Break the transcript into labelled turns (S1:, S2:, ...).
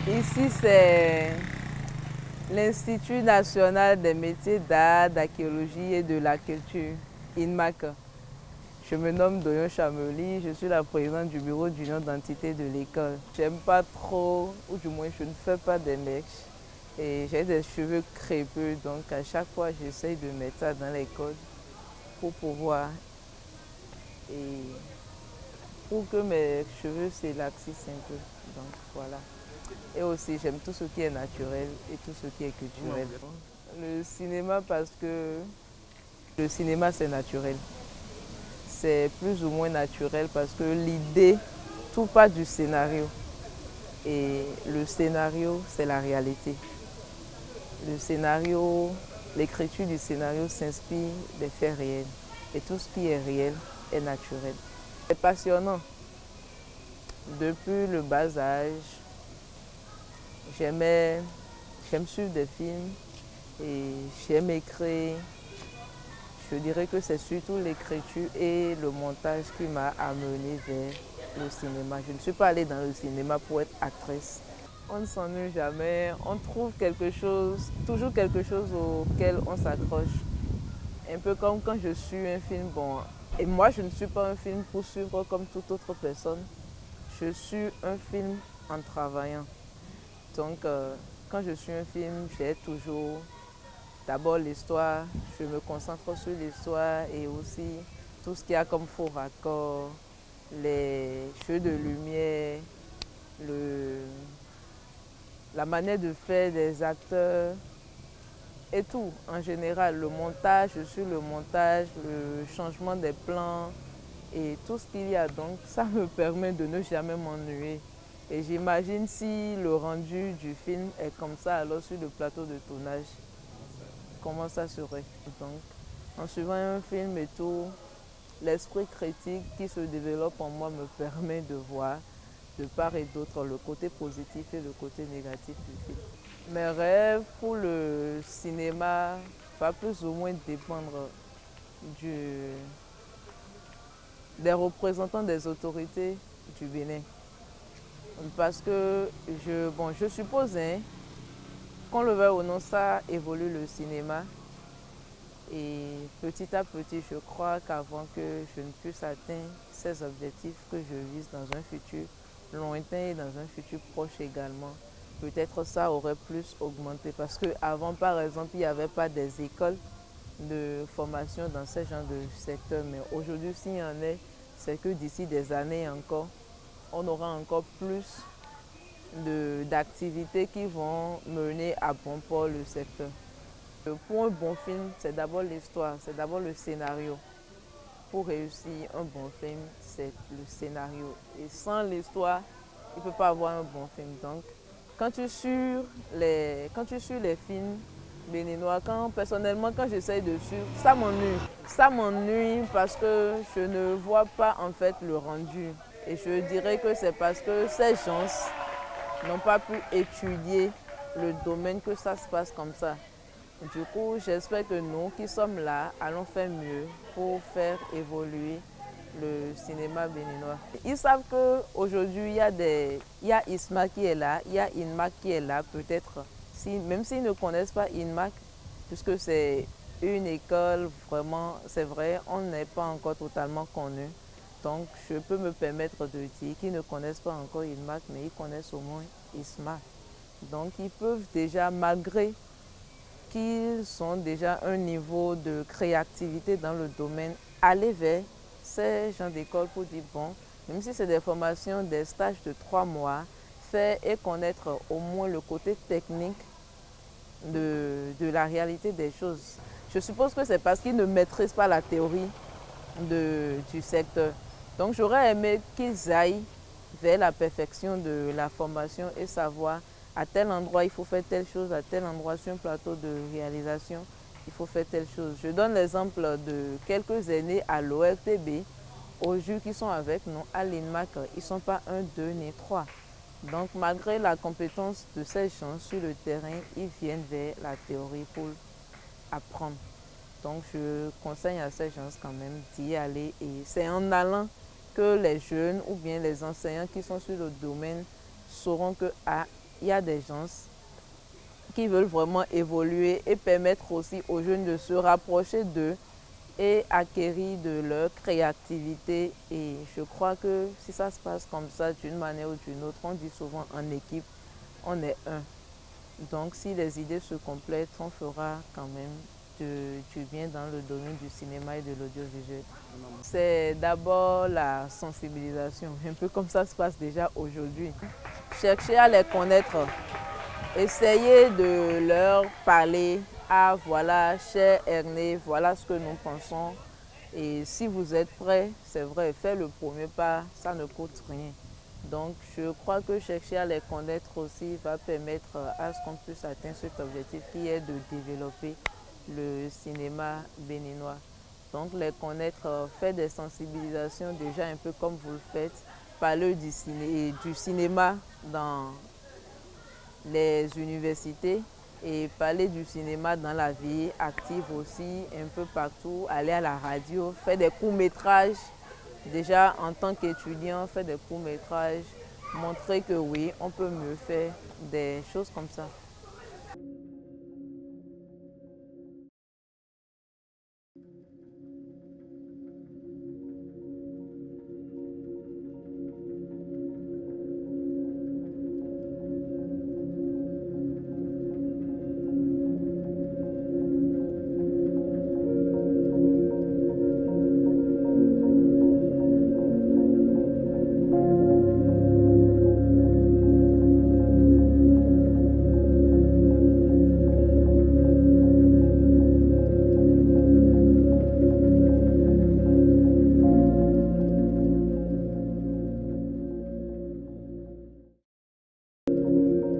S1: Ici, c'est l'Institut national des métiers d'art, d'archéologie et de la culture, INMAC. Je me nomme Doyon Chameli, je suis la présidente du bureau d'union d'identité de l'école. J'aime pas trop, ou du moins je ne fais pas des mèches. Et j'ai des cheveux crépus, donc à chaque fois j'essaye de mettre ça dans les codes pour pouvoir, et pour que mes cheveux s'élaxissent un peu. Donc voilà. Et aussi j'aime tout ce qui est naturel et tout ce qui est culturel. Le cinéma parce que le cinéma c'est naturel. C'est plus ou moins naturel parce que l'idée, tout part du scénario. Et le scénario, c'est la réalité. Le scénario, l'écriture du scénario s'inspire des faits réels. Et tout ce qui est réel est naturel. C'est passionnant. Depuis le bas âge, j'aime suivre des films et j'aime écrire. Je dirais que c'est surtout l'écriture et le montage qui m'a amené vers le cinéma. Je ne suis pas allée dans le cinéma pour être actrice. On ne s'ennuie jamais, on trouve quelque chose, toujours quelque chose auquel on s'accroche. Un peu comme quand je suis un film, bon, et moi je ne suis pas un film pour suivre comme toute autre personne. Je suis un film en travaillant. Donc quand je suis un film, j'ai toujours d'abord l'histoire, je me concentre sur l'histoire et aussi tout ce qu'il y a comme faux raccord, les jeux de lumière, la manière de faire des acteurs et tout. En général, le montage, je suis le montage, le changement des plans et tout ce qu'il y a. Donc ça me permet de ne jamais m'ennuyer. Et j'imagine si le rendu du film est comme ça alors sur le plateau de tournage, comment ça serait. Donc, en suivant un film et tout, l'esprit critique qui se développe en moi me permet de voir de part et d'autre le côté positif et le côté négatif du film. Mes rêves pour le cinéma va plus ou moins dépendre du, des représentants des autorités du Bénin. Parce que je suppose qu'on le veuille ou non, ça évolue le cinéma. Et petit à petit, je crois qu'avant que je ne puisse atteindre ces objectifs que je vise dans un futur lointain et dans un futur proche également, peut-être ça aurait plus augmenté. Parce qu'avant, par exemple, il n'y avait pas des écoles de formation dans ce genre de secteur. Mais aujourd'hui, s'il y en a, c'est que d'ici des années encore, on aura encore plus d'activités qui vont mener à bon port le secteur. Pour un bon film, c'est d'abord l'histoire, c'est d'abord le scénario. Pour réussir un bon film, c'est le scénario. Et sans l'histoire, il ne peut pas avoir un bon film. Donc, quand tu suis les films béninois, personnellement, quand j'essaye de suivre, ça m'ennuie. Ça m'ennuie parce que je ne vois pas en fait le rendu. Et je dirais que c'est parce que ces gens n'ont pas pu étudier le domaine que ça se passe comme ça. Du coup, j'espère que nous qui sommes là allons faire mieux pour faire évoluer le cinéma béninois. Ils savent qu'aujourd'hui, il y a ISMA qui est là, il y a INMAC qui est là, peut-être, même s'ils ne connaissent pas INMAC, puisque c'est une école, vraiment, c'est vrai, on n'est pas encore totalement connu. Donc, je peux me permettre de dire qu'ils ne connaissent pas encore INMAC, mais ils connaissent au moins ISMA. Donc, ils peuvent déjà, malgré qu'ils ont déjà un niveau de créativité dans le domaine, aller vers ces gens d'école pour dire, bon, même si c'est des formations, des stages de 3 mois, faire et connaître au moins le côté technique de la réalité des choses. Je suppose que c'est parce qu'ils ne maîtrisent pas la théorie du secteur. Donc j'aurais aimé qu'ils aillent vers la perfection de la formation et savoir à tel endroit il faut faire telle chose, à tel endroit sur un plateau de réalisation il faut faire telle chose. Je donne l'exemple de quelques aînés à l'ORTB, aux jus qui sont avec nous, à l'INMAC, ils ne sont pas un, deux ni trois. Donc malgré la compétence de ces gens sur le terrain, ils viennent vers la théorie pour apprendre. Donc je conseille à ces gens quand même d'y aller et c'est en allant que les jeunes ou bien les enseignants qui sont sur le domaine sauront que il y a des gens qui veulent vraiment évoluer et permettre aussi aux jeunes de se rapprocher d'eux et acquérir de leur créativité. Et je crois que si ça se passe comme ça d'une manière ou d'une autre, on dit souvent en équipe, on est un. Donc si les idées se complètent, on fera quand même du bien dans le domaine du cinéma et de l'audiovisuel. C'est d'abord la sensibilisation, un peu comme ça se passe déjà aujourd'hui. Chercher à les connaître, essayer de leur parler. Ah voilà, cher Erné, voilà ce que nous pensons. Et si vous êtes prêts, c'est vrai, faire le premier pas, ça ne coûte rien. Donc je crois que chercher à les connaître aussi va permettre à ce qu'on puisse atteindre cet objectif qui est de développer le cinéma béninois. Donc les connaître, faire des sensibilisations déjà un peu comme vous le faites, parler du cinéma dans les universités et parler du cinéma dans la vie active aussi, un peu partout, aller à la radio, faire des courts-métrages. Déjà en tant qu'étudiant, faire des courts-métrages, montrer que oui, on peut mieux faire des choses comme ça.